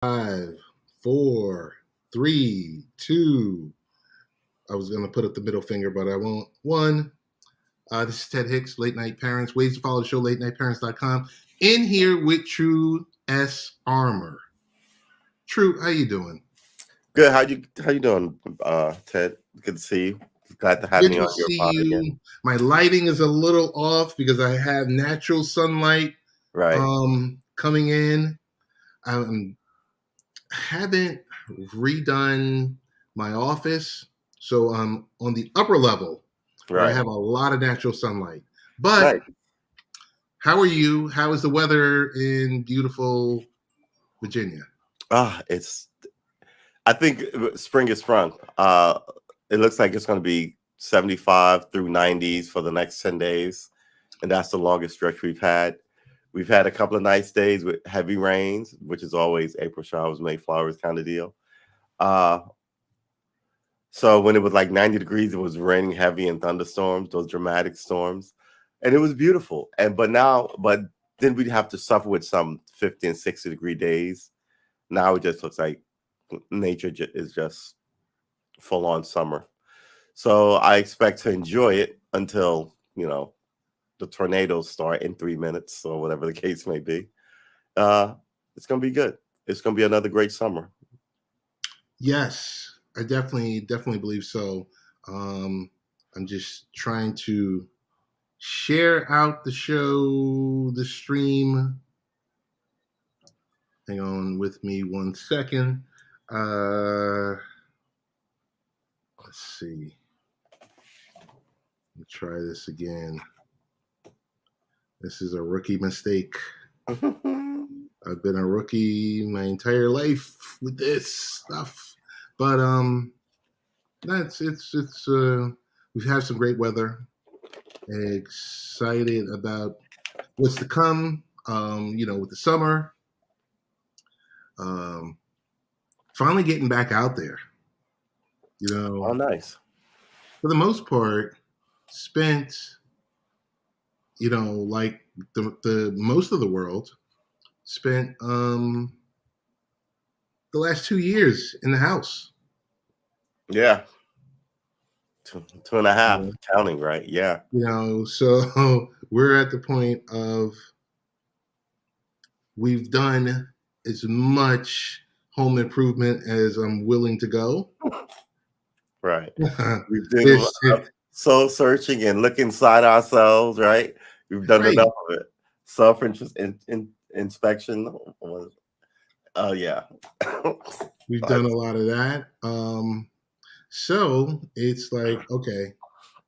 Five, four, three, two. I was going to put up the middle finger, but I won't. One. This is Ted Hicks, Late Night Parents. Ways to follow the show, latenightparents.com. In here with True S. Armor. True, how you doing? Good. How you doing, Ted? Good to see you. Glad to have Good me to on your see pod again. you. My lighting is a little off because I have natural sunlight Right. coming in. I haven't redone my office, so I'm on the upper level where I Right. have a lot of natural sunlight. But Right. how are you? How is the weather in beautiful Virginia? It's. I think spring is sprung. It looks like it's going to be 75 through 90s for the next 10 days, and that's the longest stretch we've had. We've had a couple of nice days with heavy rains, which is always April showers, May flowers kind of deal. Uh, So when it was like 90 degrees, it was raining heavy and thunderstorms, those dramatic storms. And it was beautiful. But then we'd have to suffer with some 50 and 60-degree days. Now it just looks like nature is just full on summer. So I expect to enjoy it until, the tornadoes start in 3 minutes or whatever the case may be. Uh, it's going to be good. It's going to be another great summer. Yes, I definitely believe so. I'm just trying to share out the show, the stream. Hang on with me 1 second. Let's see. Let me try this again. This is a rookie mistake. I've been a rookie my entire life with this stuff, but we've had some great weather. Excited about what's to come. With the summer, finally getting back out there. Oh, nice. For the most part, spent like the most of the world spent the last 2 years in the house. Yeah. Two and a half, Yeah. counting, right? Yeah. So we're at the point of we've done as much home improvement as I'm willing to go. Right. We've done This soul searching and look inside ourselves, right? We've done right. enough of it. Self interest inspection. Oh yeah. We've done a lot of that. So it's like, okay,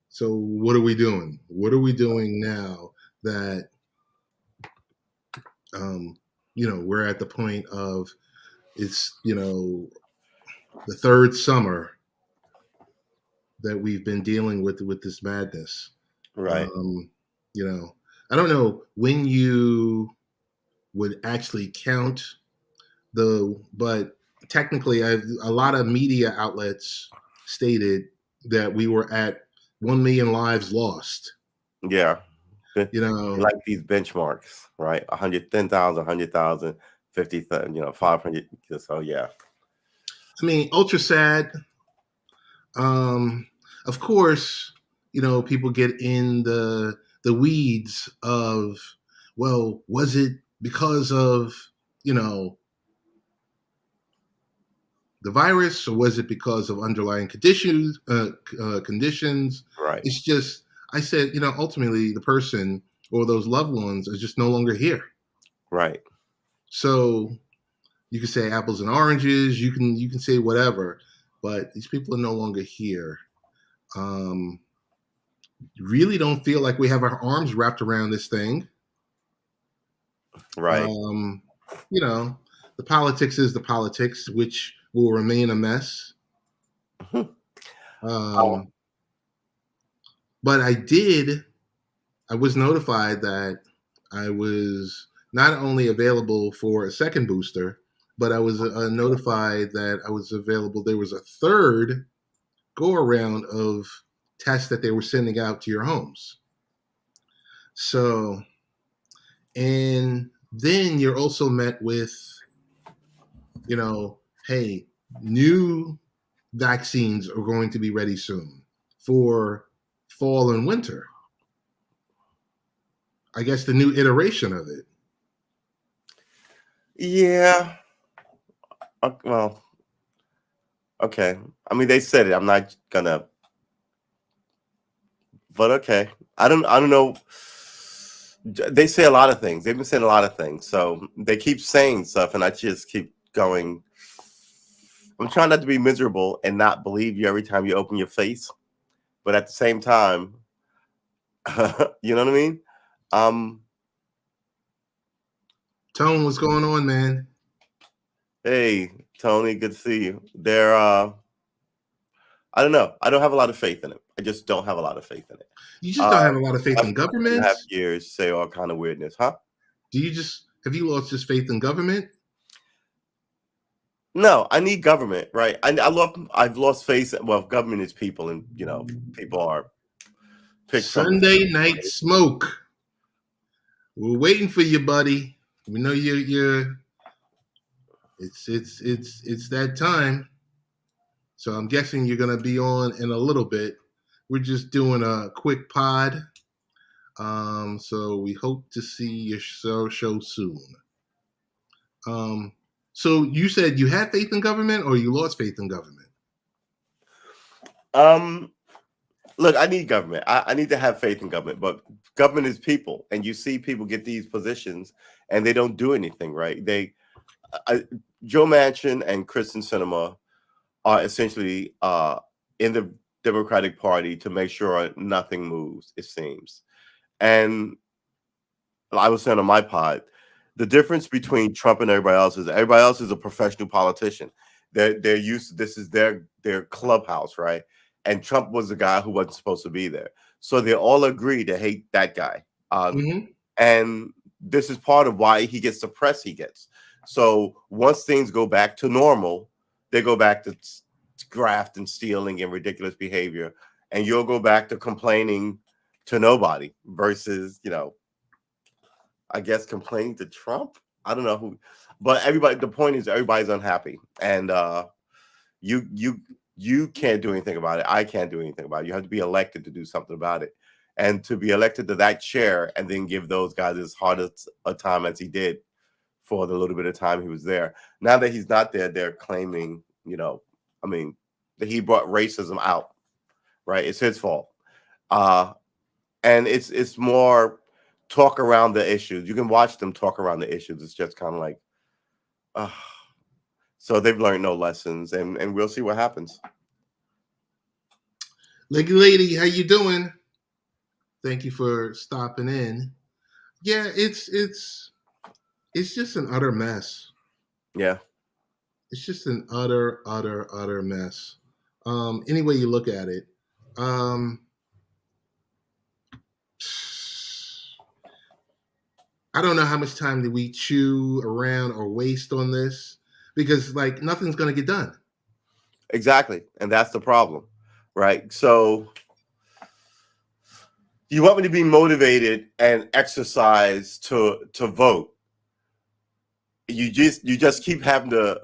so what are we doing? What are we doing now that we're at the point of it's the third summer that we've been dealing with this madness. Right. Um, I don't know when you would actually count but technically, a lot of media outlets stated that we were at 1 million lives lost. Yeah. You know, Like these benchmarks, right? 110,000, 100,000, 50,000, 500. So yeah. I mean, ultra sad. Of course, people get in the weeds of, well, was it because of the virus, or was it because of underlying conditions? Conditions. Right. It's just, I said, ultimately, the person or those loved ones are just no longer here. Right. So you can say apples and oranges. You can say whatever, but these people are no longer here. Really don't feel like we have our arms wrapped around this thing. Right. The politics is the politics, which will remain a mess. Oh, But I was notified that I was not only available for a second booster, but I was notified that I was available. There was a third go around of tests that they were sending out to your homes. So, and then you're also met with hey, new vaccines are going to be ready soon for fall and winter. I guess the new iteration of it. Yeah. Well, okay. I mean, they said it. I'm not gonna, but okay. I don't know. They say a lot of things. They've been saying a lot of things. So they keep saying stuff, and I just keep going. I'm trying not to be miserable and not believe you every time you open your face, but at the same time, you know what I mean? Um, Tone, what's going on, man? hey, Tony, good to see you. I don't know. I don't have a lot of faith in it. I just don't have a lot of faith in it. You just don't have a lot of faith I've in 4.5 governments. years say all kind of weirdness, huh? Do you just have you lost just faith in government? No, I need government, right? I've lost faith. Well, government is people, and people are picked from the Sunday same night place. smoke. We're waiting for you, buddy. We know you're. It's that time. So I'm guessing you're gonna be on in a little bit. We're just doing a quick pod. So we hope to see your show soon. Um, so you said you had faith in government, or you lost faith in government? Um, Look, I need government. I need to have faith in government, but government is people, and you see people get these positions and they don't do anything, right? I, Joe Manchin and Kristen Sinema are essentially in the Democratic Party to make sure nothing moves. It seems, and I was saying on my pod, the difference between Trump and everybody else is a professional politician. They're used to this is their clubhouse, right? And Trump was the guy who wasn't supposed to be there. So they all agree to hate that guy. Mm-hmm. And this is part of why he gets the press he gets. So once things go back to normal, they go back to graft and stealing and ridiculous behavior. And you'll go back to complaining to nobody versus, I guess complaining to Trump. I don't know who, but everybody. The point is, everybody's unhappy, and you you you can't do anything about it. I can't do anything about it. You have to be elected to do something about it, and to be elected to that chair, and then give those guys as hard a time as he did for the little bit of time he was there. Now that he's not there, they're claiming, I mean, that he brought racism out. Right, it's his fault. Uh, and it's more talk around the issues. You can watch them talk around the issues. It's just kind of like, uh, so they've learned no lessons, and we'll see what happens. Lady, how you doing? Thank you for stopping in. Yeah, it's just an utter mess. Yeah, It's just an utter mess. Any way you look at it. Um, I don't know how much time did we chew around or waste on this because like nothing's gonna get done. exactly, and that's the problem, right? So you want me to be motivated and exercise to vote. You just keep having to,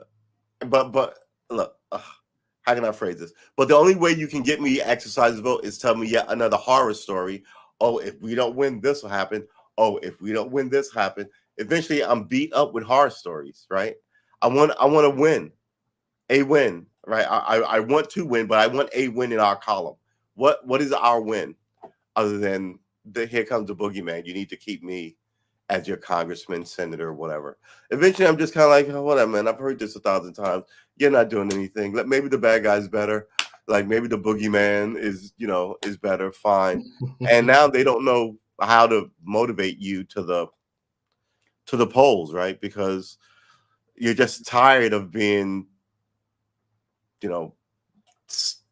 but look. How can I phrase this? But the only way you can get me to exercise the vote is tell me yet another horror story. Oh, if we don't win, this will happen. Oh, if we don't win, this happen. Eventually, I'm beat up with horror stories, right? I want to win, a win, right? I want to win, but I want a win in our column. What is our win other than the here comes the boogeyman? You need to keep me as your congressman, senator, whatever. Eventually, I'm just kind of like, oh, whatever, man. I've heard this 1,000 times. You're not doing anything. Maybe the bad guy's better. Like maybe the boogeyman is better. Fine. And now they don't know how to motivate you to the polls, right? Because you're just tired of being, you know,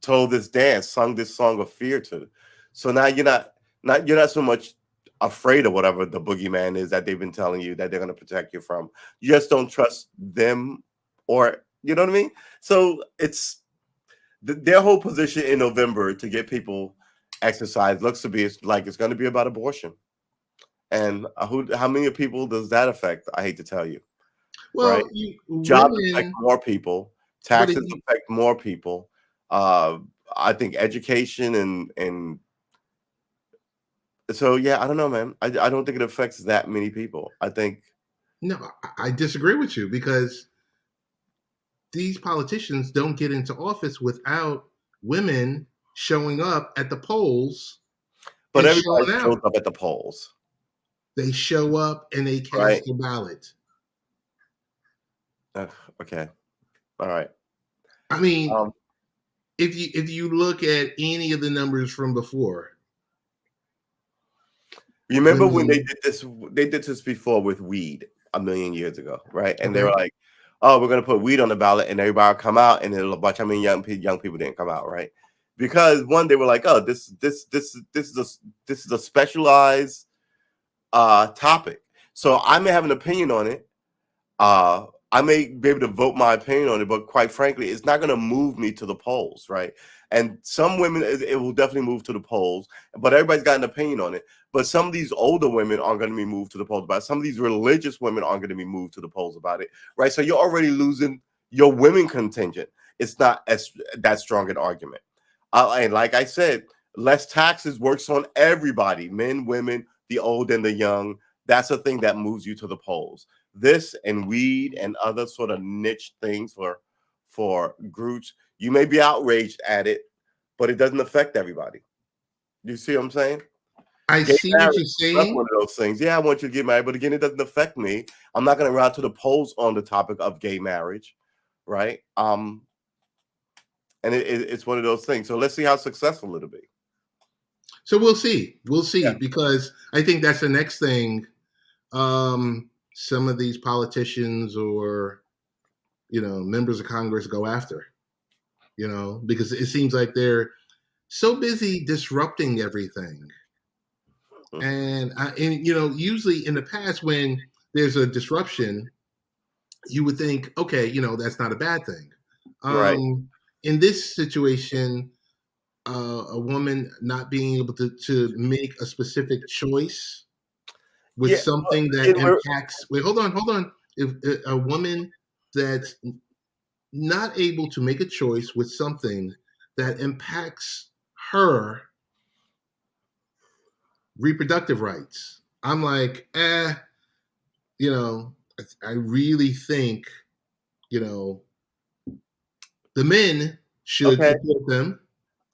told this dance, sung this song of fear to. So now you're not so much afraid of whatever the boogeyman is that they've been telling you that they're going to protect you from. You just don't trust them, or you know what I mean. So it's their whole position in November to get people exercise looks to be like it's going to be about abortion. And how many people does that affect? I hate to tell you. right? Well, Jobs affect women, more people. but if Taxes you affect more people. Uh, I think education and so yeah, I don't know, man. I don't think it affects that many people. I think no, I disagree with you because these politicians don't get into office without women showing up at the polls but and everybody showing shows out. up at the polls, They show up and they right? cast their ballot. Ugh, okay. All right. I mean, Um, if you look at any of the numbers from before, you remember when they women, did this? They did this before with weed a million years ago, right? And they okay, were like, "Oh, we're gonna put weed on the ballot," and everybody will come out, and then a bunch. I mean, young people didn't come out, right? Because one, they were like, "Oh, this is a specialized topic, so I may have an opinion on it. I may be able to vote my opinion on it, but quite frankly, it's not going to move me to the polls, right? And some women, it will definitely move to the polls, but everybody's got an opinion on it. But some of these older women aren't going to be moved to the polls about it. Some of these religious women aren't going to be moved to the polls about it, right? So you're already losing your women contingent. It's not as that strong an argument. And like I said, less taxes works on everybody, men, women, the old and the young. That's a thing that moves you to the polls. This and weed and other sort of niche things for groups, you may be outraged at it, but it doesn't affect everybody. You see what I'm saying? I Gay see what marriage you're is another saying. one of those things. Yeah, I want you to get married, but again, it doesn't affect me. I'm not going to run to the polls on the topic of gay marriage, right? And it's one of those things. So let's see how successful it'll be. So we'll see. We'll see Yeah. because I think that's the next thing. Some of these politicians or members of Congress go after. Because it seems like they're so busy disrupting everything. And usually in the past when there's a disruption, you would think, okay, that's not a bad thing. Right. In this situation, a woman not being able to make a specific choice with Yeah. something that Again, impacts. Wait, hold on. If a woman that's not able to make a choice with something that impacts her reproductive rights, I'm like, I really think, you know, the men should okay. support them.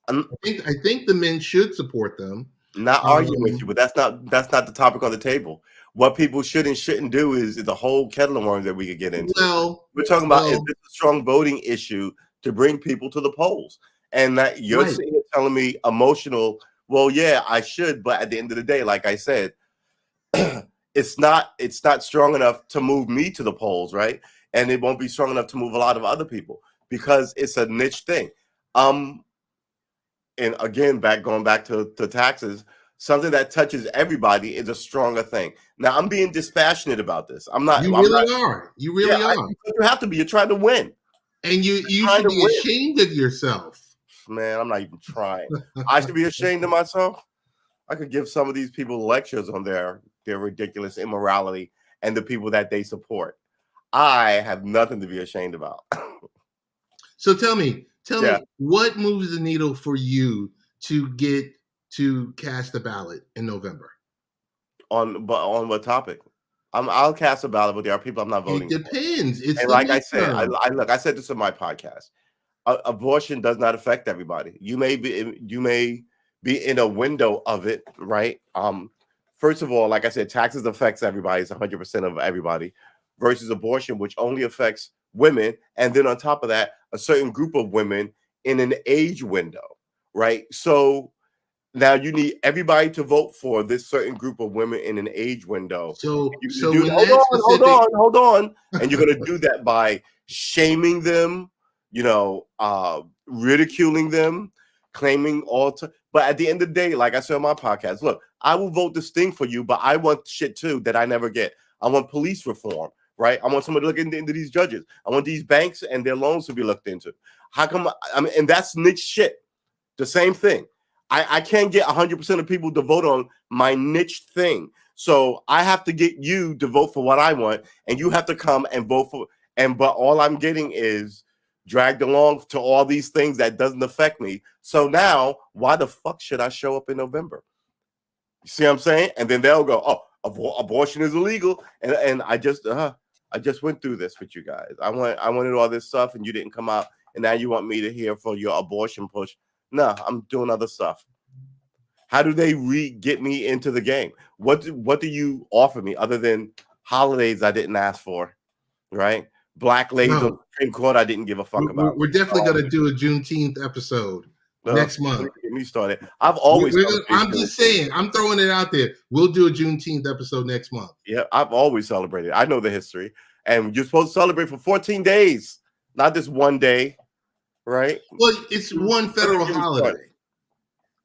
I'm I think the men should support them. not arguing with you, Um, but that's not the topic on the table. What people should and shouldn't do is the whole kettle of worms that we could get into. well, We're talking about, is well, this a strong voting issue to bring people to the polls? And that you're right. sitting here telling me emotional, well, yeah, I should, but at the end of the day, like I said, it's not strong enough to move me to the polls, right? And it won't be strong enough to move a lot of other people because it's a niche thing. Um, and again, going back to taxes, something that touches everybody is a stronger thing. Now, I'm being dispassionate about this. I'm not. You I'm not. really are. You Yeah, really are. you have to be. You're trying to win. And you Trying should to be win, ashamed of yourself. man. I'm not even trying. I should be ashamed of myself. I could give some of these people lectures on their ridiculous immorality and the people that they support. I have nothing to be ashamed about. So tell Yeah. me what moves the needle for you to get to cast a ballot in November? On what topic? I'll cast a ballot, but there are people I'm not It voting for. depends. It's And the like I said, midterm. I said this in my podcast. Abortion does not affect everybody. You may be in a window of it, right? First of all, like I said, taxes affects everybody. It's 100% of everybody, versus abortion, which only affects women, and then on top of that, a certain group of women in an age window, right? So now you need everybody to vote for this certain group of women in an age window. So You're gonna so do when hold that on, hold specific on, hold on. And you're gonna do that by shaming them, ridiculing them, claiming but at the end of the day, like I said on my podcast, look, I will vote this thing for you, but I want shit too that I never get. I want police reform, right? I want somebody to look into these judges. I want these banks and their loans to be looked into. How come and that's niche shit. The same thing. I can't get 100% of people to vote on my niche thing. So I have to get you to vote for what I want, and you have to come and vote for. But all I'm getting is dragged along to all these things that doesn't affect me. So now, why the fuck should I show up in November? You see what I'm saying? And then they'll go, "Oh, abortion is illegal," and I just went through this with you guys. I wanted all this stuff, and you didn't come out, and now you want me to hear for your abortion push. No, I'm doing other stuff. How do they get me into the game? What do you offer me other than holidays I didn't ask for, right? Black ladies on the Supreme Court I didn't give a fuck about. We're definitely going to do a Juneteenth episode next month. Get me started. I've always. I'm just saying. I'm throwing it out there. We'll do a Juneteenth episode next month. Yeah, I've always celebrated. I know the history, and you're supposed to celebrate for 14 days, not just one day, right? Well, it's one federal holiday.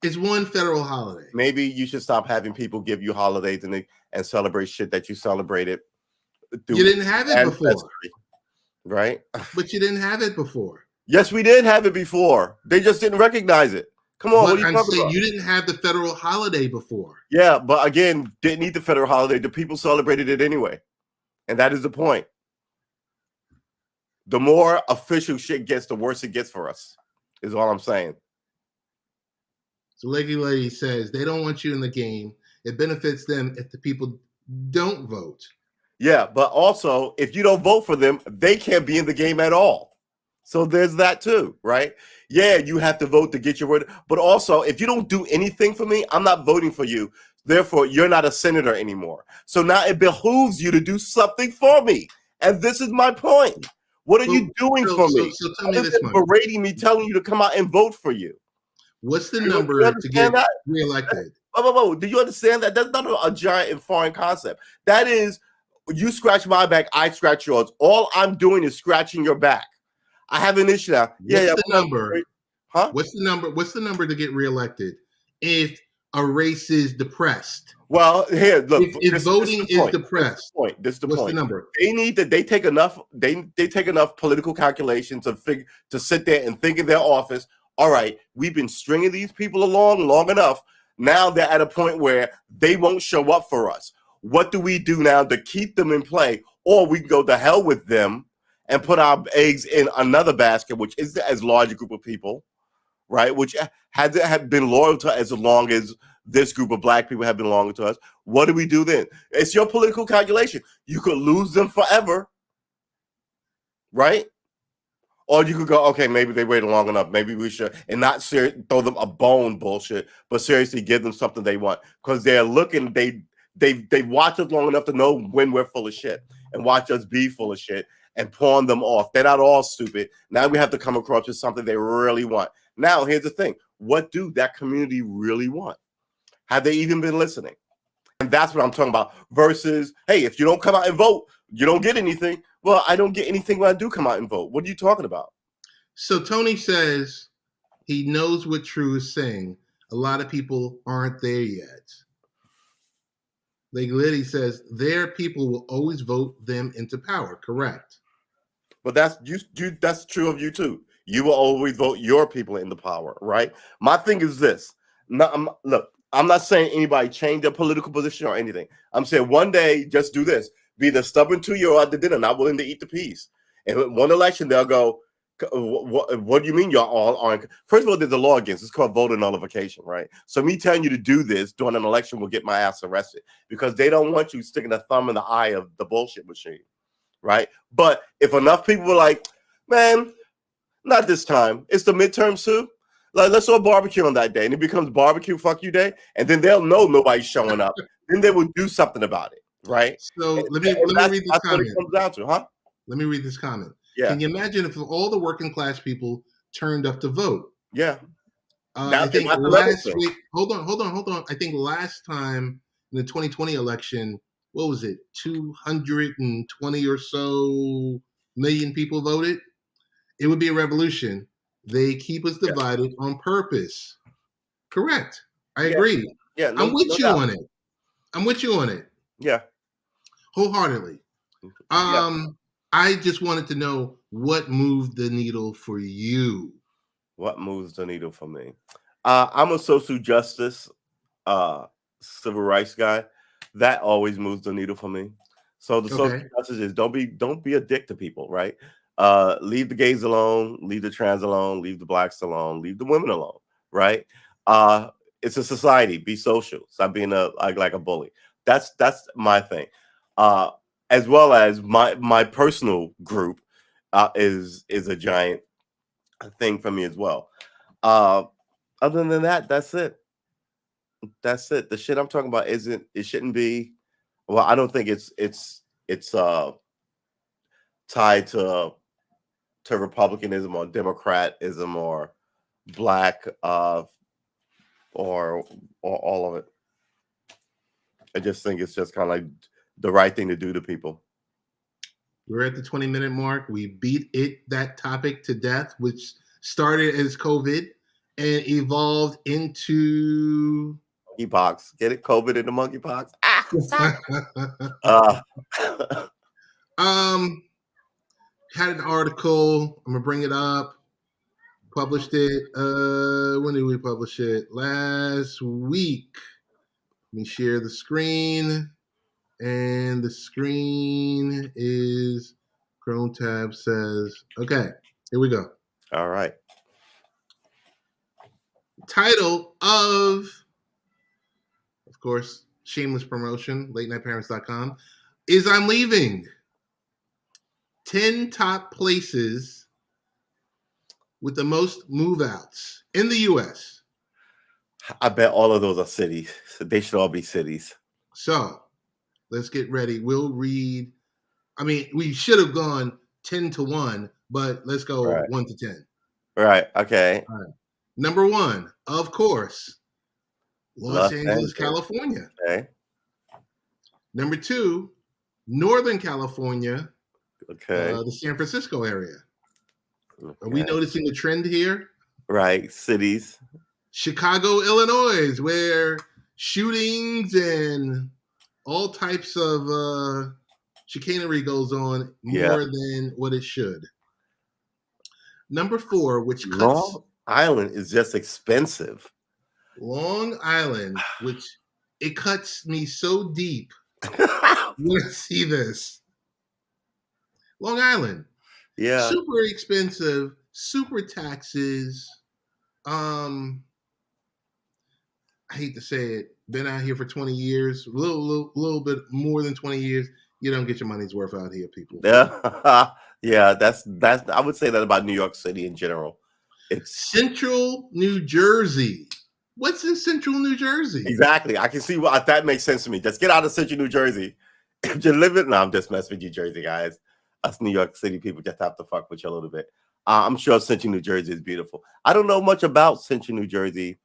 It's one federal holiday. Maybe you should stop having people give you holidays and celebrate shit that you celebrated. You didn't have it before, right? But you didn't have it before. Yes, we did have it before. They just didn't recognize it. Come on, but I'm saying you didn't have the federal holiday before. Yeah, but again, didn't need the federal holiday. The people celebrated it anyway, and that is the point. The more official shit gets, the worse it gets for us. Is all I'm saying. So Leggy Lady says they don't want you in the game. It benefits them if the people don't vote. Yeah, but also if you don't vote for them, they can't be in the game at all. So there's that too, right? Yeah, you have to vote to get your word. But also, if you don't do anything for me, I'm not voting for you. Therefore, you're not a senator anymore. So now it behooves you to do something for me. And this is my point. What are you doing for me? So tell me this, berating me, telling you to come out and vote for you. What's the number to get reelected? Do you understand that? That's not a giant and foreign concept. That is, you scratch my back, I scratch yours. All I'm doing is scratching your back. I have an issue now. What's the number? Huh? What's the number? What's the number to get reelected if a race is depressed? Well, here, look. If voting is depressed, this is the what's point. The number? They take enough. They take enough political calculations to sit there and think in their office. All right, we've been stringing these people along long enough. Now they're at a point where they won't show up for us. What do we do now to keep them in play? Or we can go to hell with them and put our eggs in another basket, which is as large a group of people, right? Which have been loyal to as long as this group of black people have been loyal to us. What do we do then? It's your political calculation. You could lose them forever, right? Or you could go, okay, maybe they waited long enough. Maybe we should, and not throw them a bone bullshit, but seriously give them something they want. Because they're looking, they watch us long enough to know when we're full of shit and watch us be full of shit and pawn them off. They're not all stupid. Now we have to come across with something they really want. Now, here's the thing. What do that community really want? Have they even been listening? And that's what I'm talking about. Versus, hey, if you don't come out and vote, you don't get anything. Well, I don't get anything when I do come out and vote. What are you talking about? So Tony says he knows what True is saying. A lot of people aren't there yet. Like Liddy says, their people will always vote them into power. Correct. But that's that's true of you too. You will always vote your people into power, right? My thing is this. Look, I'm not saying anybody change their political position or anything. I'm saying one day, just do this. Be the stubborn 2-year-old at the dinner, not willing to eat the peas. And one election, they'll go, what do you mean y'all all aren't? First of all, there's a law against it. It's called voter nullification, right? So me telling you to do this during an election will get my ass arrested because they don't want you sticking a thumb in the eye of the bullshit machine, right? But if enough people were like, man, not this time. It's the midterms too. Like, let's all barbecue on that day. And it becomes barbecue fuck you day. And then they'll know nobody's showing up. Then they will do something about it. Right. So let me read this comment. What it comes down to, huh? Let me read this comment. Yeah. Can you imagine if all the working class people turned up to vote? Yeah. I think last week. Hold on. I think last time in the 2020 election, what was it? 220 or so million people voted. It would be a revolution. They keep us divided on purpose. Correct. I agree. Yeah. I'm with you on it. I'm with you on it. Yeah. Wholeheartedly. I just wanted to know what moved the needle for you. What moves the needle for me? I'm a social justice, civil rights guy. That always moves the needle for me. So the social Okay. message is don't be a dick to people, right? Leave the gays alone, leave the trans alone, leave the blacks alone, leave the women alone, right? Uh, it's a society. Be social. Stop being like a bully. That's my thing. Uh, as well as my personal group is a giant thing for me as well. Uh, other than that, that's it. That's it. The shit I'm talking about isn't. It shouldn't be. Well, I don't think it's tied to republicanism or democratism or black or all of it. I just think it's just kind of like the right thing to do to people. We're at the 20-minute mark. We beat that topic to death, which started as COVID and evolved into Monkeypox. Get it? COVID and the monkeypox. Ah, stop. Uh, had an article. I'm gonna bring it up. Published it. When did we publish it? Last week. Let me share the screen. And the screen is Chrome tab says, okay, here we go. all right. Title of course, shameless promotion, latenightparents.com, is I'm leaving. 10 top places with the most move outs in the U.S. I bet all of those are cities. They should all be cities. So let's get ready. We'll read. I mean, we should have gone 10 to 1, but let's go 1 to 10. Right. Okay. All right. Number 1, of course, Los Angeles, California. Okay. Number 2, Northern California. Okay. The San Francisco area. Okay. Are we noticing the trend here? Right. Cities. Chicago, Illinois, where shootings and all types of chicanery goes on more than what it should. Number 4, which cuts... Long Island is just expensive. Long Island, which it cuts me so deep when I see this. Long Island. Yeah. Super expensive, super taxes. I hate to say it. Been out here for 20 years, a little bit more than 20 years. You don't get your money's worth out here, people. Yeah. Yeah, that's I would say that about New York City in general. It's Central New Jersey. What's in Central New Jersey? Exactly. I can see why that makes sense to me. Just get out of Central New Jersey. If you're living, no, I'm just messing with you, Jersey guys. Us New York City people just have to fuck with you a little bit. I'm sure Central New Jersey is beautiful. I don't know much about Central New Jersey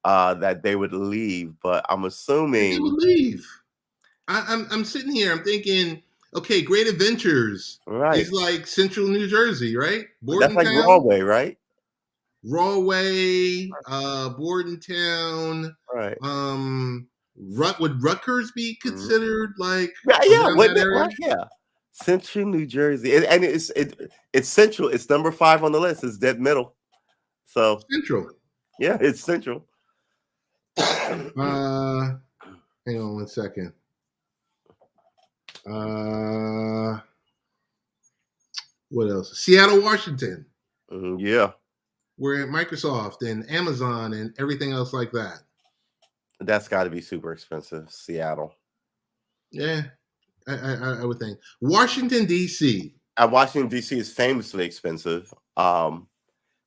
that they would leave, but I'm assuming they would leave. I'm sitting here. I'm thinking, okay, Great Adventures is like Central New Jersey, right? That's like Broadway, right? Rawway, Bordentown, right? Would Rutgers be considered like right? Yeah, Central New Jersey, and it's central. It's number 5 on the list. It's dead middle. So central. Yeah, it's central. Hang on 1 second. What else? Seattle, Washington. Yeah. We're at Microsoft and Amazon and everything else like that. That's got to be super expensive. Seattle. Yeah, I would think. Washington, D.C. Washington, D.C. is famously expensive.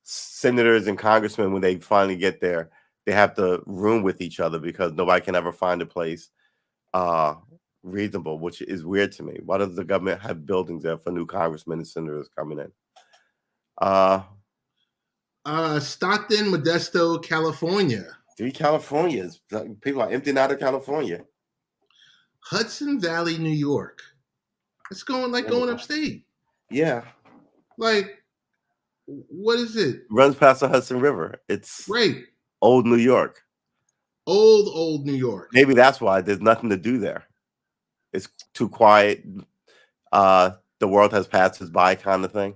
Senators and congressmen, when they finally get there, they have to room with each other because nobody can ever find a place reasonable, which is weird to me. Why does the government have buildings there for new congressmen and senators coming in? Stockton, Modesto, California. 3 Californias. People are emptying out of California. Hudson Valley, New York. It's going upstate. Yeah. Like, what is it? Runs past the Hudson River. It's right. Old New York. Old New York. Maybe that's why there's nothing to do there. It's too quiet. The world has passed us by, kind of thing.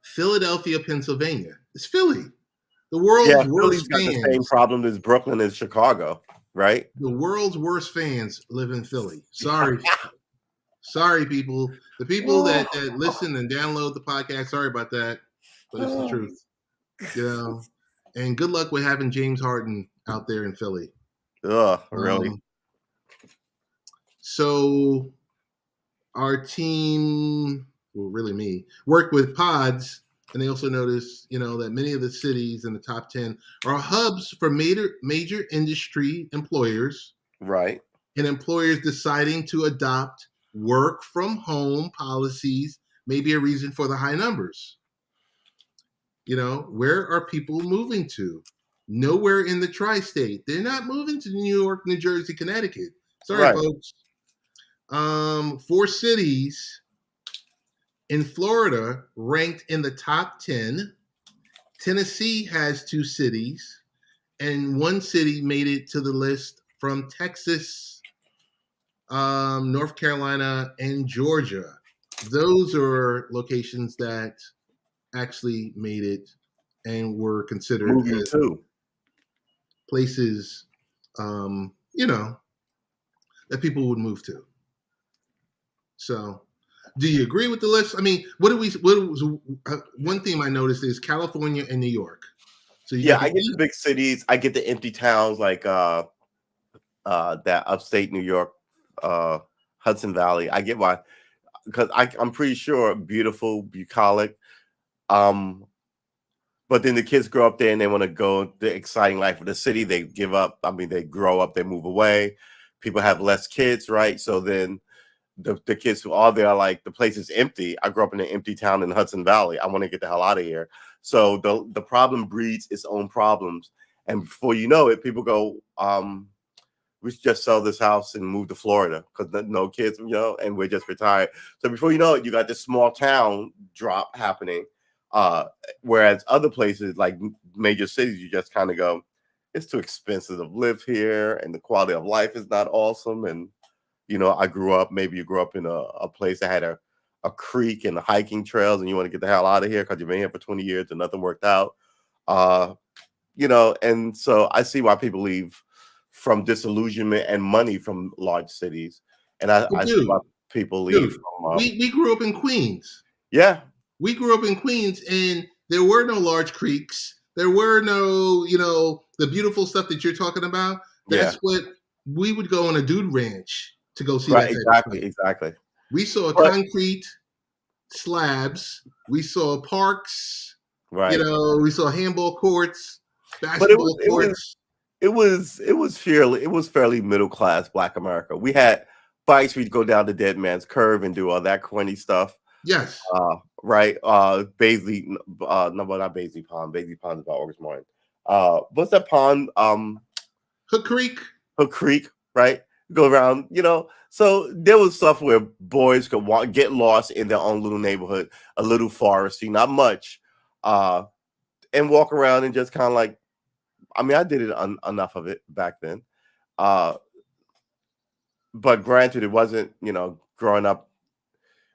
Philadelphia, Pennsylvania. It's Philly. The world's worst Philly's got the same problem as Brooklyn and Chicago. right? The world's worst fans live in Philly. Sorry, people. The people that listen and download the podcast. Sorry about that, but it's the truth. You know. And good luck with having James Harden out there in Philly. Ugh, really? So our team, well, really me, worked with pods, and they also noticed, that many of the cities in the top 10 are hubs for major industry employers, Right. and employers deciding to adopt work from home policies may be a reason for the high numbers. Where are people moving to? Nowhere in the tri-state. They're not moving to New York, New Jersey, Connecticut. Sorry, Right. folks. 4 cities in Florida ranked in the top 10. Tennessee has 2 cities, and 1 city made it to the list from Texas, North Carolina, and Georgia. Those are locations that actually made it and were considered Moving as too. places, that people would move to. So, do you agree with the list? I mean, what was one theme I noticed is California and New York. So you Yeah, got I the get the big cities. I get the empty towns like that upstate New York, Hudson Valley. I get why, because I'm pretty sure beautiful, bucolic. But then the kids grow up there and they want to go the exciting life of the city. They give up. I mean, they grow up, they move away. People have less kids, right? So then the kids who are there are like, the place is empty. I grew up in an empty town in Hudson Valley. I want to get the hell out of here. So the problem breeds its own problems. And before you know it, people go, we should just sell this house and move to Florida because no kids, and we're just retired. So before you know it, you got this small town drop happening. Whereas other places like major cities, you just kind of go, it's too expensive to live here and the quality of life is not awesome. And, maybe you grew up in a place that had a creek and hiking trails and you want to get the hell out of here because you've been here for 20 years and nothing worked out. And so I see why people leave from disillusionment and money from large cities. And I see why people leave from we grew up in Queens. Yeah. We grew up in Queens and there were no large creeks. There were no, the beautiful stuff that you're talking about. That's what we would go on a dude ranch to go see that type of stuff. Exactly. We saw concrete slabs. We saw parks. Right. We saw handball courts, basketball courts. It was fairly middle class Black America. We had bikes. We'd go down to Dead Man's Curve and do all that corny stuff. Yes. Right. Baisley, no, but not Baisley Pond. Baisley Pond is about August morning. What's that pond? Hook Creek. Hook Creek, right? Go around, So there was stuff where boys could get lost in their own little neighborhood, a little foresty, not much, and walk around and just kind of like, I mean, I did it enough of it back then. But granted, it wasn't, growing up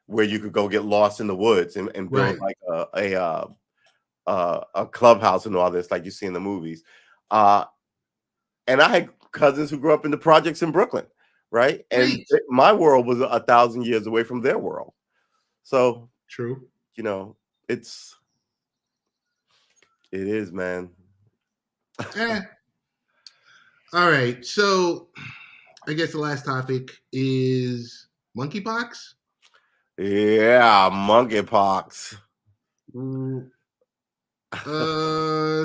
where you could go get lost in the woods and build like a clubhouse and all this, like you see in the movies. And I had cousins who grew up in the projects in Brooklyn, right? And my world was 1,000 years away from their world. So true. It is, man. All right. So I guess the last topic is monkeypox. Yeah, monkeypox.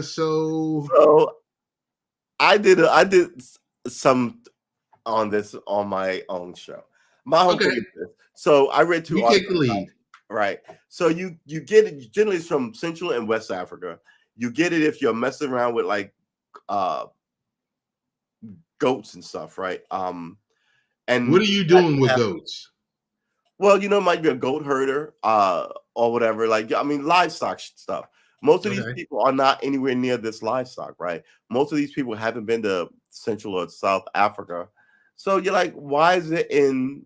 So I did some on this on my own show. My whole thing is this. So I read 2 articles. You take the lead. Right. So you get it generally from Central and West Africa. You get it if you're messing around with like goats and stuff, right? And what are you doing with goats? Well, it might be a goat herder, or whatever. Like, I mean, livestock stuff. Most of these people are not anywhere near this livestock, right? Most of these people haven't been to Central or South Africa. So you're like, why is it in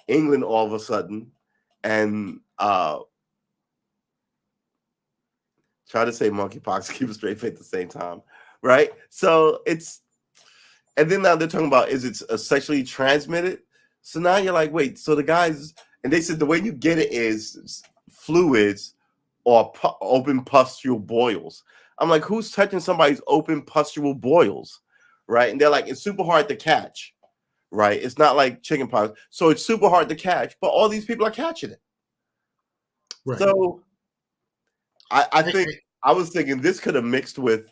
England all of a sudden? And try to say monkeypox, keep a straight face at the same time, right? So it's And then now they're talking about, is it sexually transmitted? So now you're like, wait, so the guys, and they said the way you get it is fluids or open pustule boils. I'm like, who's touching somebody's open pustule boils? Right. And they're like, it's super hard to catch. Right. It's not like chicken pox. So it's super hard to catch, but all these people are catching it. Right. So I think I was thinking this could have mixed with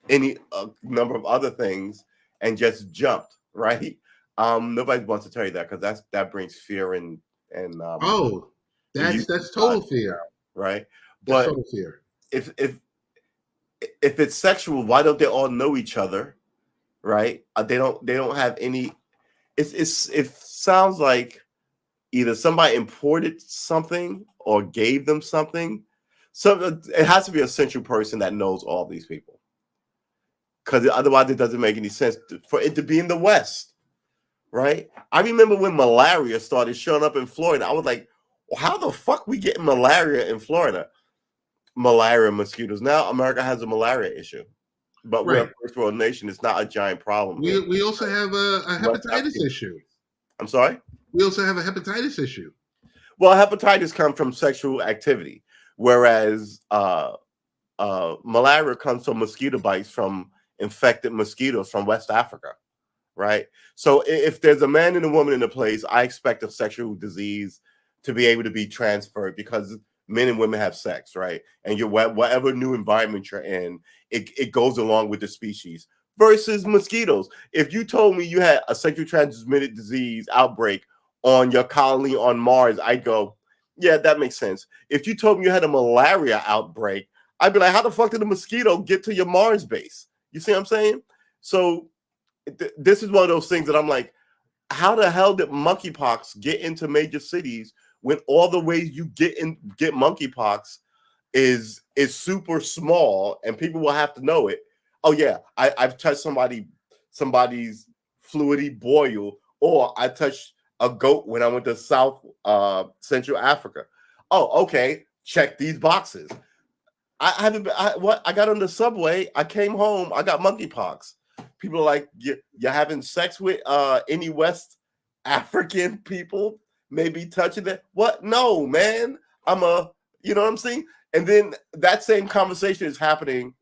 any number of other things and just jumped, right? Nobody wants to tell you that because that brings fear and oh, that's total fear, right? That's But total fear. if it's sexual, why don't they all know each other, right? They don't have any. It sounds like either somebody imported something or gave them something. So it has to be a central person that knows all these people, because otherwise it doesn't make any sense for it to be in the West, right? I remember when malaria started showing up in Florida. I was like, well, how the fuck we getting malaria in Florida? Malaria, mosquitoes. Now America has a malaria issue, but we're a first world nation. It's not a giant problem. We also have a hepatitis issue. I'm sorry? We also have a hepatitis issue. Well, hepatitis comes from sexual activity, whereas malaria comes from mosquito bites from infected mosquitoes from West Africa, right? So if there's a man and a woman in a place, I expect a sexual disease to be able to be transferred because men and women have sex, right? And you're whatever new environment you're in, it goes along with the species. Versus mosquitoes. If you told me you had a sexually transmitted disease outbreak on your colony on Mars, I'd go, yeah, that makes sense. If you told me you had a malaria outbreak, I'd be like, how the fuck did a mosquito get to your Mars base? You see what I'm saying? So this is one of those things that I'm like, how the hell did monkeypox get into major cities when all the ways you get monkeypox is super small and people will have to know it? Oh yeah, I've touched somebody's fluidy boil, or I touched a goat when I went to South Central Africa. Oh, okay, check these boxes. I haven't been, I got on the subway, I came home, I got monkeypox. People are like, you're having sex with any West African people, maybe touching it. What? No, man. You know what I'm saying? And then that same conversation is happening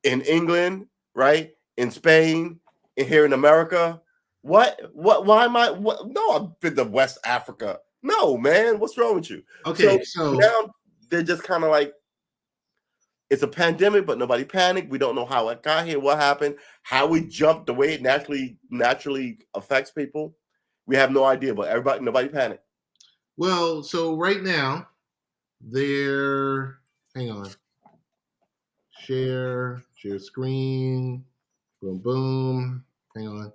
in England, right? In Spain, and here in America. What? Why am I? What? No, I've been to West Africa. No, man. What's wrong with you? Okay, so now they're just kind of like, it's a pandemic, but nobody panicked. We don't know how it got here, what happened, how we jumped, the way it naturally affects people. We have no idea, but nobody panicked. Well, so right now, hang on. Share screen, boom, boom. Hang on.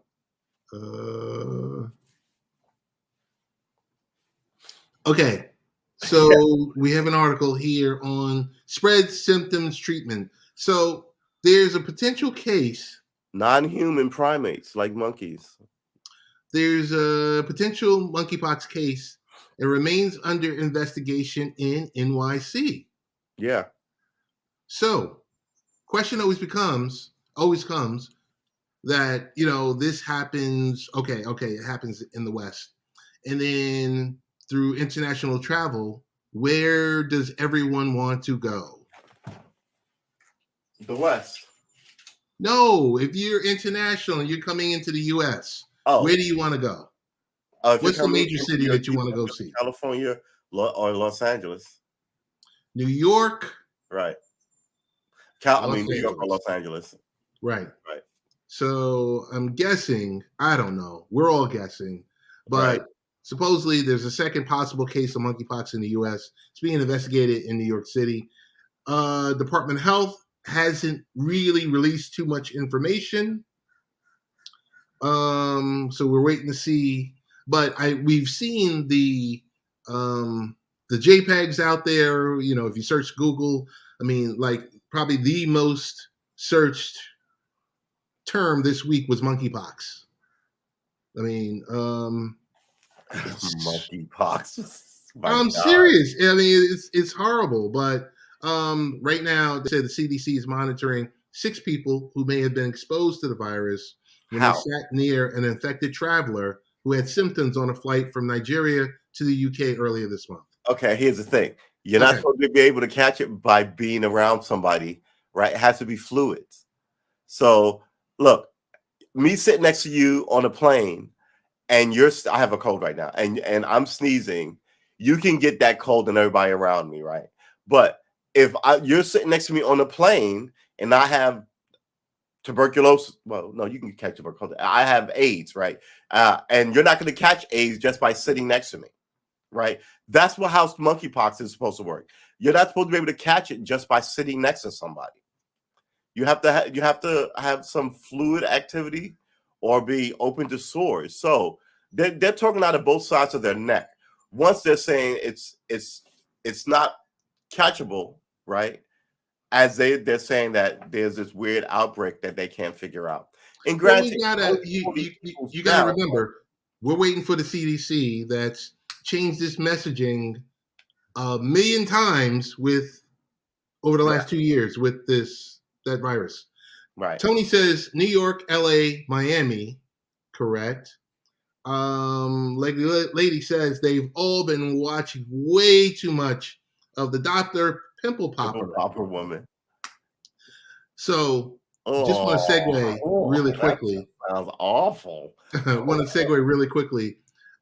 Okay, so we have an article here on spread symptoms treatment. So there's a potential case. Non-human primates like monkeys. There's a potential monkeypox case. It remains under investigation in NYC. Yeah. So, question always comes that, this happens. Okay, it happens in the West, and then through international travel, where does everyone want to go? The West. No, if you're international and you're coming into the U.S., where do you want to go? What's the major city that you want to go see? California or Los Angeles? New York. Right. New York or Los Angeles. Right. So I'm guessing, I don't know, we're all guessing, but supposedly there's a second possible case of monkeypox in the U.S. It's being investigated in New York City. Department of Health hasn't really released too much information. So we're waiting to see. But we've seen the JPEGs out there. If you search Google, probably the most searched term this week was monkeypox. Monkeypox. I'm serious. It's horrible. But right now, they said the CDC is monitoring 6 people who may have been exposed to the virus when they How? sat near an infected traveler who had symptoms on a flight from Nigeria to the UK earlier this month. Okay, here's the thing. You're not Okay. supposed to be able to catch it by being around somebody, right? It has to be fluids. So, look, me sitting next to you on a plane, and I have a cold right now, and I'm sneezing. You can get that cold and everybody around me, right? But if you're sitting next to me on a plane and I have tuberculosis, well, no, you can catch tuberculosis. I have AIDS, right? And you're not going to catch AIDS just by sitting next to me, right? That's how monkeypox is supposed to work. You're not supposed to be able to catch it just by sitting next to somebody. You have to have some fluid activity or be open to sores. So they're talking out of both sides of their neck. Once they're saying it's not catchable, right? As they're saying that there's this weird outbreak that they can't figure out. And Well, we granted, gotta only you 40 you, you people's you gotta down. remember, we're waiting for the CDC that's changed this messaging a million times with over the last 2 years with that virus. Right. Tony says New York, LA, Miami, correct. Like the lady says, they've all been watching way too much of the Dr. Pimple Popper. Popper woman. So just want to segue really Oh, that quickly. sounds awful. Want to segue really quickly.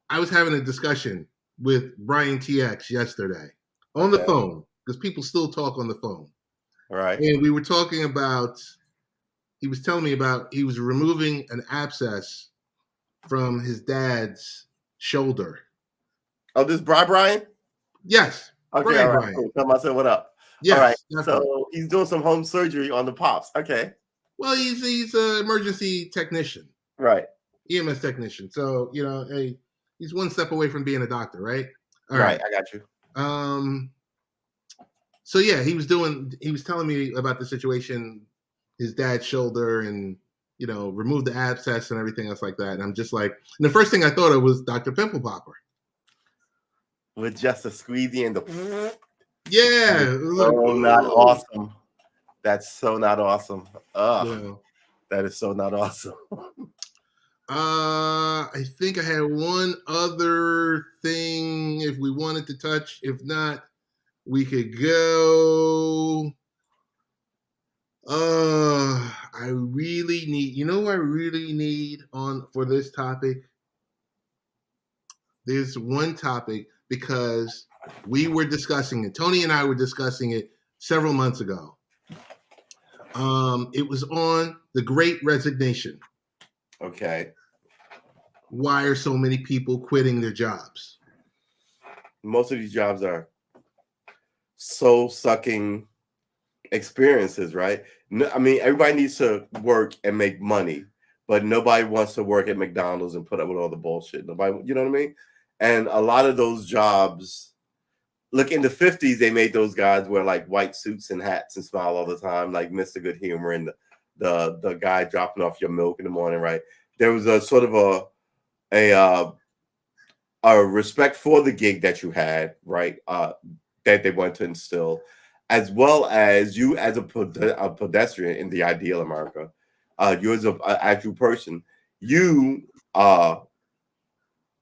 I was having a discussion with Brian TX yesterday on the phone because people still talk on the phone. Right. And we were talking about, he was telling me about he was removing an abscess from his dad's shoulder. Oh, this Brian? Yes. Okay, Brian, all right. Brian. Cool. Tell myself what up. Yes. All right. Definitely. So he's doing some home surgery on the pops. Okay. Well, he's an emergency technician. Right. EMS technician. So, hey, he's one step away from being a doctor, right? All right. I got you. So yeah, he was telling me about the situation, his dad's shoulder, and remove the abscess and everything else like that. And I'm just like, and the first thing I thought of was Dr. Pimple Popper. With just a squeezy and the yeah. So not awesome. That's so not awesome. Ugh. Yeah. That is so not awesome. I think I had one other thing if we wanted to touch. If not, we could go. I really need, I really need on for this topic? There's one topic because we were discussing it. Tony and I were discussing it several months ago. It was on the Great Resignation. Okay. Why are so many people quitting their jobs? Most of these jobs are soul-sucking experiences, right? No, I mean, everybody needs to work and make money, but nobody wants to work at McDonald's and put up with all the bullshit. Nobody, you know what I mean? And a lot of those jobs, look, in the 50s, they made those guys wear like white suits and hats and smile all the time, like Mr. Good Humor and the guy dropping off your milk in the morning, right? There was a sort of a respect for the gig that you had, right? That they wanted to instill, as well as you as a pedestrian in the ideal America. You as an actual person, you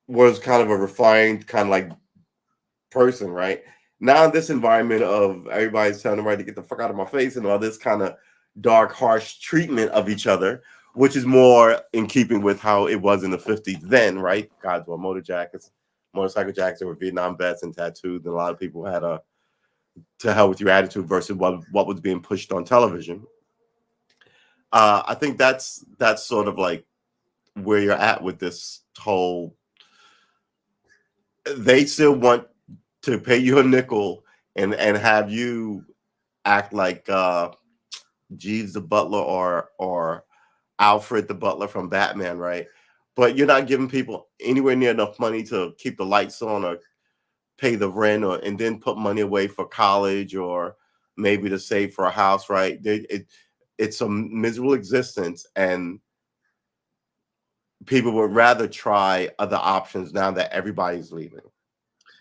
was kind of a refined, kind of like person, right? Now in this environment of everybody's telling everybody to get the fuck out of my face and all this kind of dark, harsh treatment of each other, which is more in keeping with how it was in the 50s then, right? Guys wore motorcycle jackets, were Vietnam vets and tattoos, and a lot of people had a to hell with your attitude versus what was being pushed on television. I think that's sort of like where you're at with this whole. They still want to pay you a nickel and have you act like Jeeves the butler or Alfred the butler from Batman, right? But you're not giving people anywhere near enough money to keep the lights on or pay the rent and then put money away for college or maybe to save for a house, right? It's a miserable existence, and people would rather try other options now that everybody's leaving.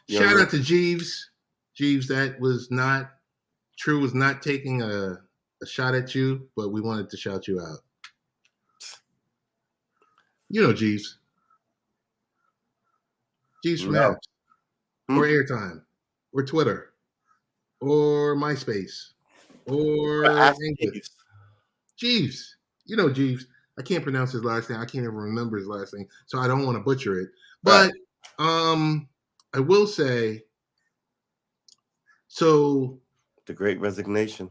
Shout out to Jeeves. Jeeves, that was not true, was not taking a a shot at you, but we wanted to shout you out. You know, Jeeves. Jeeves from No. apps, or airtime, or Twitter, or MySpace, or Ask English. Jeeves. Jeeves. You know Jeeves. I can't pronounce his last name. I can't even remember his last name, so I don't want to butcher it. Right. But I will say, so The Great Resignation.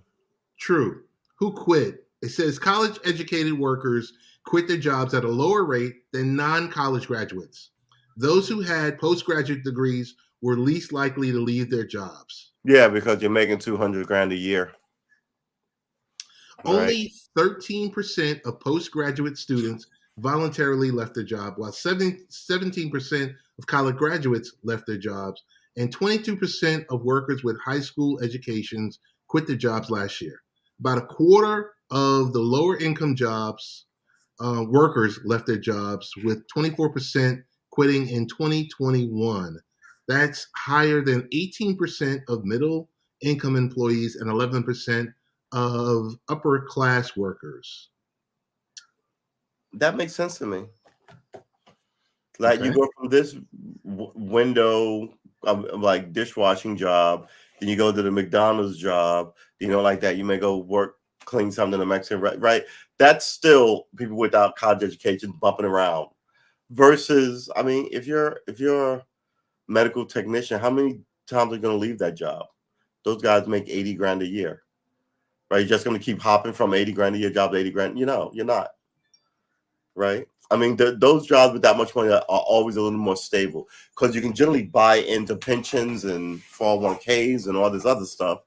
true. Who quit? It says college educated workers quit their jobs at a lower rate than non college graduates. Those who had postgraduate degrees were least likely to leave their jobs. Yeah, because you're making $200,000 a year. Right. Only 13% of postgraduate students voluntarily left their job, while 17% of college graduates left their jobs, and 22% of workers with high school educations quit their jobs last year. About a quarter of the lower income jobs workers left their jobs, with 24% quitting in 2021. That's higher than 18% of middle income employees and 11% of upper class workers. That makes sense to me. Like Okay. you go from this window of like dishwashing job, then you go to the McDonald's job, like that. You may go work, clean something in the Mexican, right? That's still people without college education bumping around. Versus, I mean, if you're a medical technician, how many times are you going to leave that job? Those guys make $80,000 a year, right? You're just going to keep hopping from $80,000 a year job to $80,000. You're not, right? I mean, those jobs with that much money are always a little more stable because you can generally buy into pensions and 401ks and all this other stuff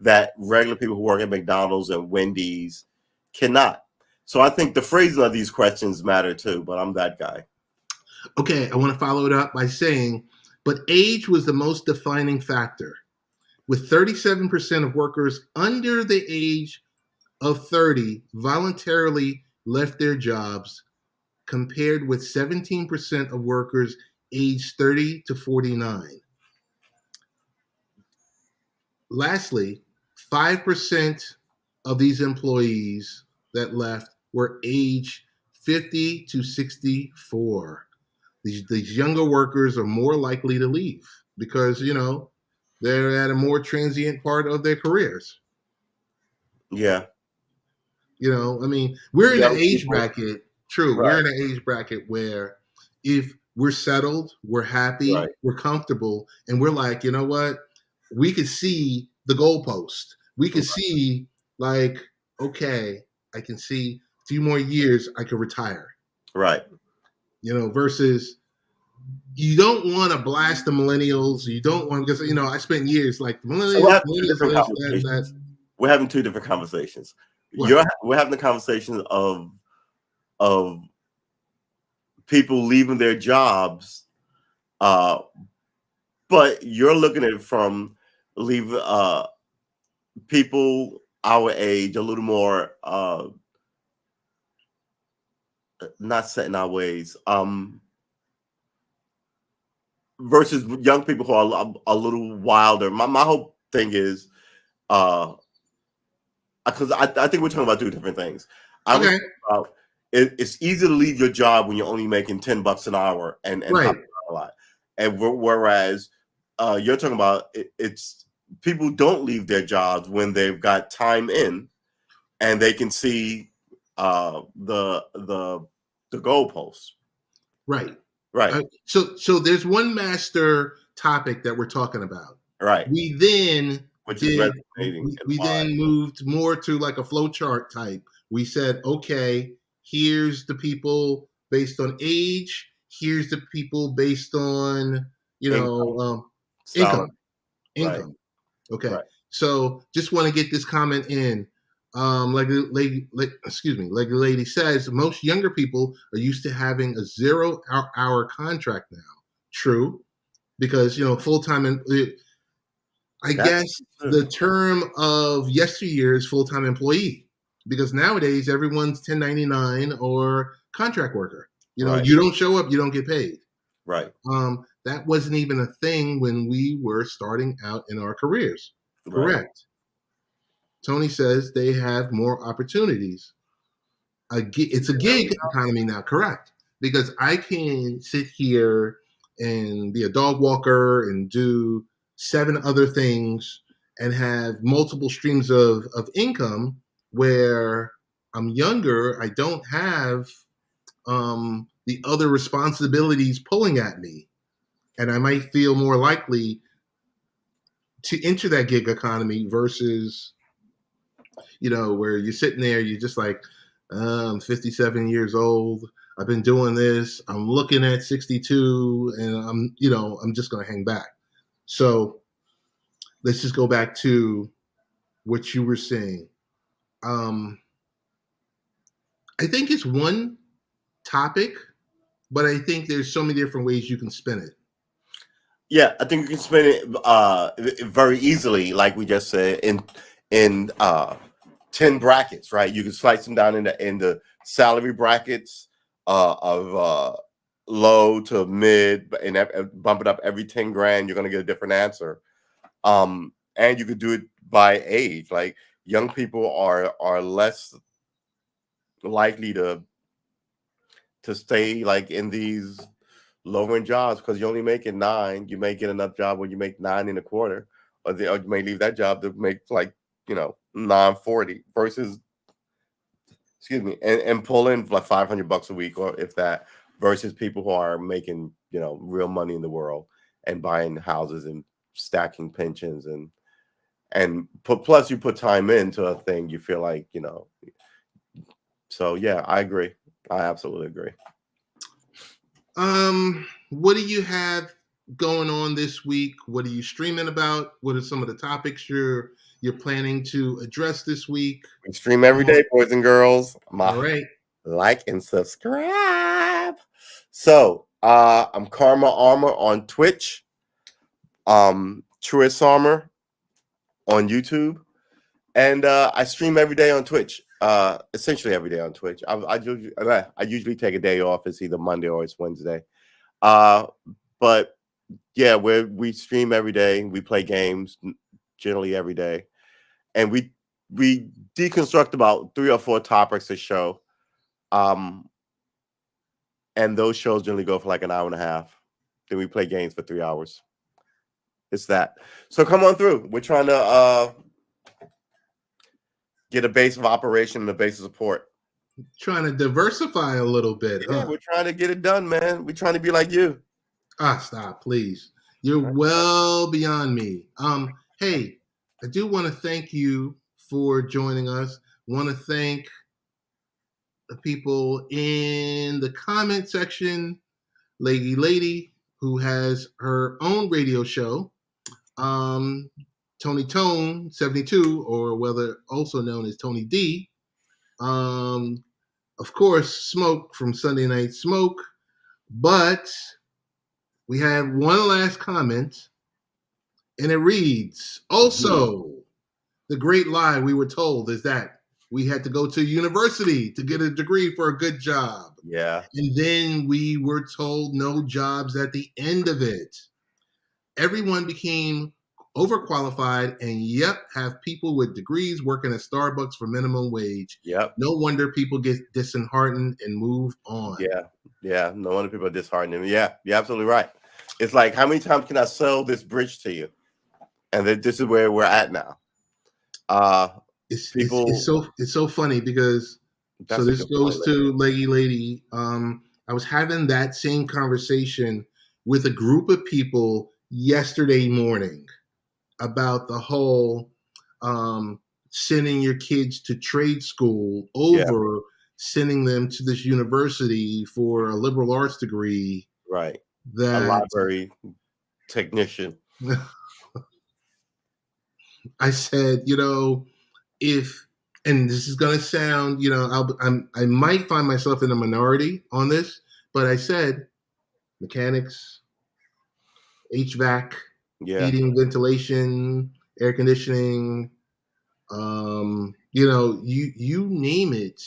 that regular people who work at McDonald's and Wendy's cannot. So I think the phrasing of these questions matter too, but I'm that guy. Okay, I want to follow it up by saying, but age was the most defining factor, with 37% of workers under the age of 30 voluntarily left their jobs, compared with 17% of workers aged 30 to 49. Lastly, 5% of these employees that left were aged 50 to 64. These younger workers are more likely to leave because, they're at a more transient part of their careers. Yeah. I mean, we're in an Young age people. bracket. True. Right. We're in an age bracket where if we're settled, we're happy, Right. we're comfortable, and we're like, you know what? We could see the goalpost. We could see, like, okay, I can see a few more years I could retire. Right. Versus you don't want to blast the millennials. You don't want, because, I spent years like millennials, that. We're having two different conversations. What? We're having the conversation of people leaving their jobs, but you're looking at it from people our age a little more not set in our ways, versus young people who are a little wilder. My whole thing is, because I think we're talking about two different things. Okay. It's easy to leave your job when you're only making $10 an hour and right. a lot, and whereas you're talking about it's people don't leave their jobs when they've got time in, and they can see the goalposts. Right. Right. So there's one master topic that we're talking about. Right. We then we then moved more to like a flow chart type. We said, okay, here's the people based on age. Here's the people based on income. Right. Okay. Right. So just want to get this comment in. Like the lady says, most younger people are used to having a 0-hour contract now. True, because full-time, and I guess the term of yesteryear is full-time employee, because nowadays everyone's 1099 or contract worker. You don't show up, you don't get paid. Right. That wasn't even a thing when we were starting out in our careers. Correct. Tony says they have more opportunities. It's a gig economy now, correct? Because I can sit here and be a dog walker and do 7 other things and have multiple streams of income where I'm younger. I don't have the other responsibilities pulling at me. And I might feel more likely to enter that gig economy versus, where you're sitting there, you're just like, I'm 57 years old. I've been doing this. I'm looking at 62, and I'm just going to hang back. So let's just go back to what you were saying. Um, I think it's one topic, but I think there's so many different ways you can spin it. Yeah, I think you can spin it very easily, like we just said, in 10 brackets, right? You can slice them down into salary brackets of low to mid, and bump it up every 10 grand. You're going to get a different answer. And you could do it by age. Like young people are less likely to stay like in these low end jobs because you're only making 9. You may get another job where you make 9.25, or you may leave that job to make like 940 versus, excuse me, and pull in like $500 a week, or if that, versus people who are making real money in the world and buying houses and stacking pensions and plus you put time into a thing, you feel like so yeah, I agree. I absolutely agree. What do you have going on this week? What are you streaming about? What are some of the topics you're planning to address this week? We stream every day, boys and girls. All right. Like and subscribe. So I'm Karma Armor on Twitch. Truist Armor on YouTube. And I stream every day on Twitch. Essentially every day on Twitch. I usually take a day off. It's either Monday or it's Wednesday. But yeah, we stream every day. We play games generally every day, and we deconstruct about 3 or 4 topics a show. And those shows generally go for like an hour and a half. Then we play games for 3 hours. It's that. So come on through. We're trying to get a base of operation and a base of support. Trying to diversify a little bit. Yeah, we're trying to get it done, man. We're trying to be like you. Stop, please. You're well beyond me. Hey, I do want to thank you for joining us. Want to thank the people in the comment section, Lady, who has her own radio show, Tony Tone 72, or whether also known as Tony D. Of course, Smoke from Sunday Night Smoke. But we have one last comment, and it reads, also, the great lie we were told is that we had to go to university to get a degree for a good job. Yeah. And then we were told no jobs at the end of it. Everyone became overqualified and have people with degrees working at Starbucks for minimum wage. Yep. No wonder people get disheartened and move on. Yeah. No wonder people are disheartened. Yeah, you're absolutely right. It's like, how many times can I sell this bridge to you? And this is where we're at now. It's so funny because this goes to Lady. I was having that same conversation with a group of people yesterday morning about the whole sending your kids to trade school over sending them to this university for a liberal arts degree. Right. That a library technician. I said, if, and this is going to sound, I might find myself in a minority on this, but I said mechanics, HVAC, heating, ventilation, air conditioning, you name it.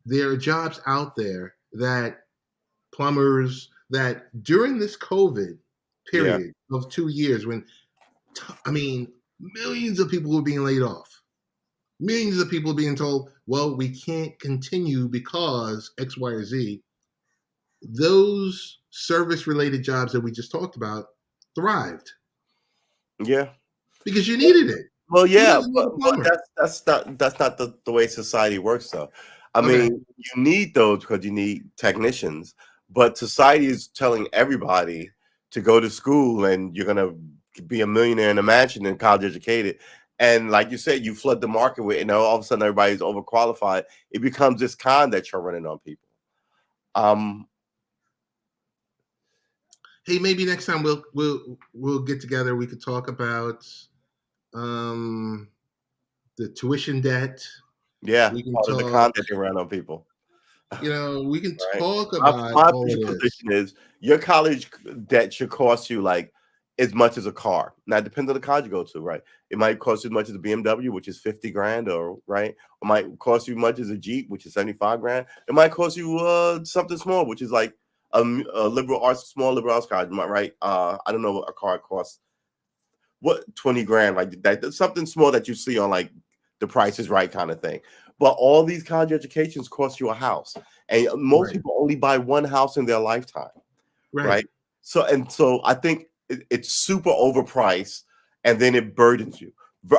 There are jobs out there that plumbers that during this COVID period of 2 years when, millions of people were being laid off. Millions of people being told, well, we can't continue because X, Y, or Z. Those service related jobs that we just talked about thrived Yeah. because you needed it. Well, Who yeah, doesn't need a but plumber? that's not the way society works, though. I Okay. mean, you need those because you need technicians, but society is telling everybody to go to school and you're gonna be a millionaire in a mansion and college educated. And like you said, you flood the market with, all of a sudden everybody's overqualified. It becomes this con that you're running on people. Um, Hey, maybe next time we'll get together. We could talk about um, the tuition debt. yeah, We can part of the talk. con that you run on people. We can Right. talk My about my all of official this. position is your college debt should cost you like as much as a car. Now it depends on the college you go to, right? It might cost you as much as a BMW, which is 50 grand, or right, it might cost you as much as a Jeep, which is 75 grand. It might cost you something small, which is like a small liberal arts college, right? I don't know what a car costs. What 20 grand, like that's something small that you see on like the Price is Right kind of thing. But all these college educations cost you a house, and most Right. people only buy one house in their lifetime, Right. right? So I think it's super overpriced, and then it burdens you.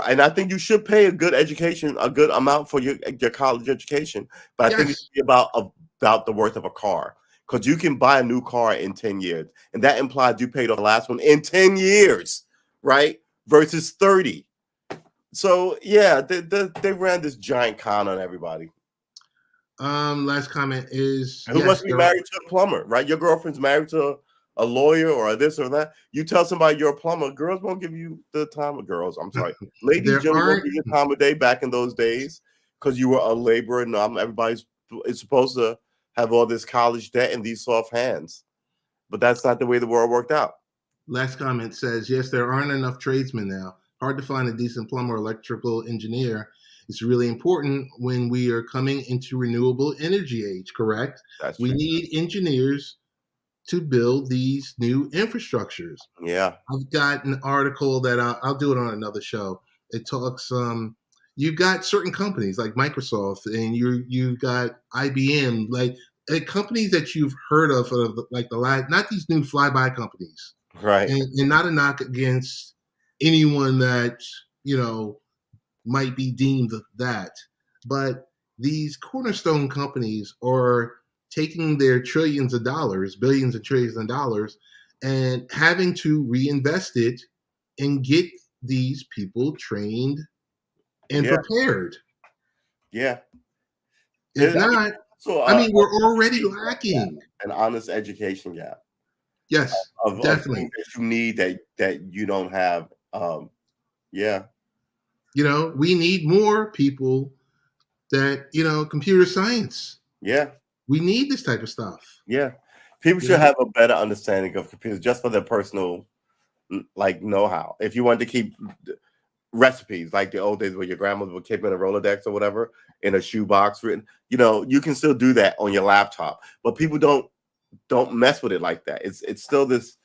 And I think you should pay a good education, a good amount for your college education. But I think it Yes. should be about the worth of a car, because you can buy a new car in 10 years, and that implies you paid off the last one in 10 years, right? Versus 30. So yeah, they ran this giant con on everybody. Last comment is Who wants yes, to be there are married to a plumber, right? Your girlfriend's married to a lawyer or this or that. You tell somebody you're a plumber, girls won't give you the time of girls. I'm sorry. Ladies there generally won't aren't give you the time of day back in those days because you were a laborer and everybody's is supposed to have all this college debt and these soft hands. But that's not the way the world worked out. last comment says yes, there aren't enough tradesmen now. Hard to find a decent plumber or electrical engineer. It's really important when we are coming into renewable energy age, correct? That's We true. need engineers to build these new infrastructures. Yeah. I've got an article that I'll do it on another show. It talks. You've got certain companies like Microsoft, and you've got IBM, like companies that you've heard of, like the last, not these new flyby companies, Right. and not a knock against anyone that you know might be deemed that, but these cornerstone companies are taking their trillions of dollars, billions and trillions of dollars, and having to reinvest it and get these people trained and Yeah. prepared. Yeah. If not, So I mean, we're already lacking. an honest education gap Yes, of things definitely. that you need that you don't have. Yeah, We need more people that, computer science. yeah, We need this type of stuff. yeah. People You should know, have a better understanding of computers just for their personal like know-how. If you want to keep recipes like the old days where your grandmother would keep in a Rolodex or whatever in a shoebox written, you can still do that on your laptop. But people don't mess with it like that. It's still this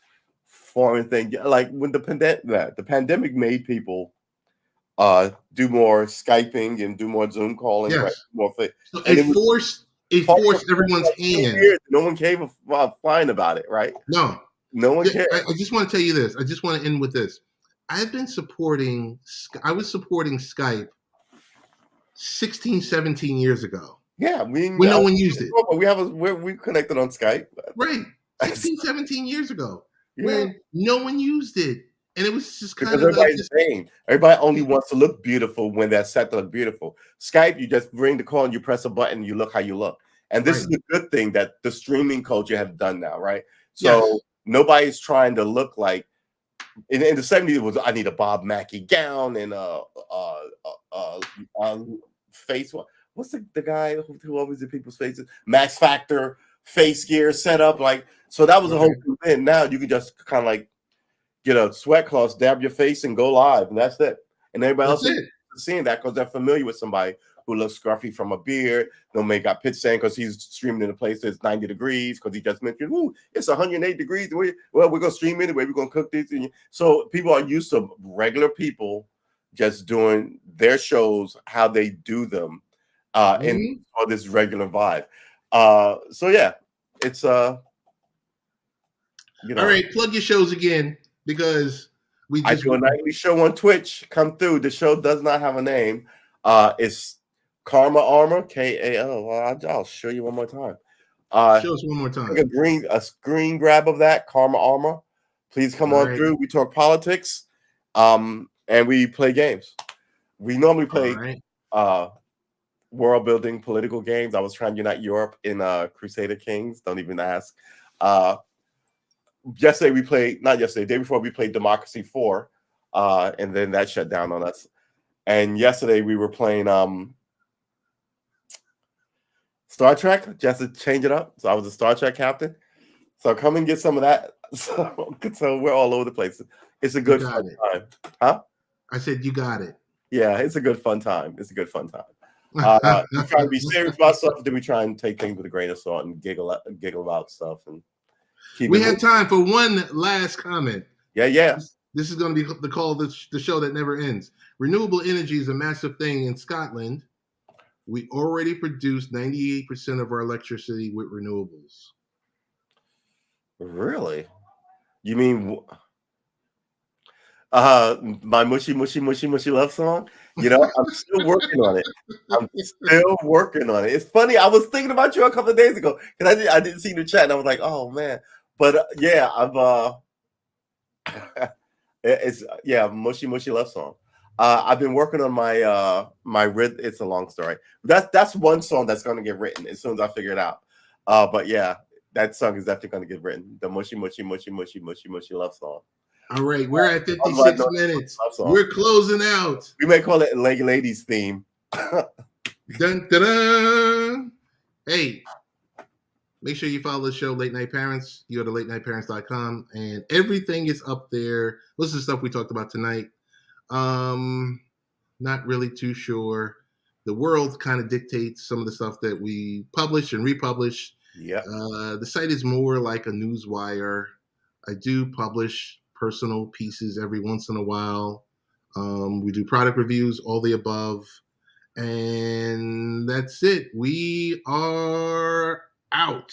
foreign thing. Like when the pandemic made people do more Skyping and do more Zoom calling, right? yes. More So and it it was forced it part of forced for everyone's like 10 hand. years. No one came flying about it, right? No, No one yeah, cared. I just want to tell you this. I just want to end with this. I was supporting Skype 16, 17 years ago Yeah, when no one used it. we connected on Skype. Right. 16, 17 years ago Yeah, when no one used it. And it was just because kind of like everybody's this. vain. Everybody only wants to look beautiful when they're set to look beautiful. Skype, you just ring the call and you press a button, you look how you look. And this Right. is a good thing that the streaming culture have done now, right? So Yes. nobody's trying to look like in the 70s it was I need a Bob Mackie gown and face. What's the guy who always did people's faces? Max Factor face gear setup. Like, so that was the whole Okay. thing. Now you can just kind of like get a sweat cloth, dab your face, and go live, and that's it. And everybody That's else is it. seeing that because they're familiar with somebody who looks scruffy from a beard. No may got pitch saying because he's streaming in a place that's 90 degrees because he just mentioned, ooh, it's 108 degrees. We're gonna stream anyway. We're gonna cook this. So people are used to regular people just doing their shows how they do them, in Mhm. for this regular vibe. So yeah, it's you All know, right, plug your shows again because we I just do a nightly show on Twitch. Come through. The show does not have a name. It's Karma Armor, KAO. Well, I'll show you one more time. show us one more Take time. a screen grab of that Karma Armor. Please come All on right, through. We talk politics, and we play games. We normally all play right. uh, world building political games. I was trying to unite Europe in Crusader Kings. Don't even ask. Uh, Yesterday we played, not yesterday, day before we played Democracy 4, and then that shut down on us. And yesterday we were playing Star Trek just to change it up. So I was a Star Trek captain. So come and get some of that. So we're all over the place. It's a You good fun got it. time. Huh? I said you got it. Yeah, it's a good fun time. It's a good fun time. We try to be serious about stuff, then we try and take things with a grain of salt and giggle about stuff and keep it We have moving. time for one last comment. Yeah. This is going to be the call of the show that never ends. Renewable energy is a massive thing in Scotland. We already produce 98% of our electricity with renewables. Really? You mean my mushy love song? I'm still working on it. I'm still working on it. It's funny. I was thinking about you a couple of days ago because I didn't see the chat and I was like, oh man. But yeah, it's mushy love song. I've been working on my rhythm. It's a long story. That's one song that's going to get written as soon as I figure it out. But yeah, that song is definitely going to get written. The mushy love song. All right, we're at I'm like, 56 no, minutes. love song. We're closing out. We may call it Ladies theme. Dun, dun, dun. Hey, make sure you follow the show, Late Night Parents. You go to latenightparents.com, and everything is up there. What's the stuff we talked about tonight? Not really too sure. The world kind of dictates some of the stuff that we publish and republish. Yeah. The site is more like a news wire. I do publish personal pieces every once in a while. We do product reviews, all the above. And that's it. We are out.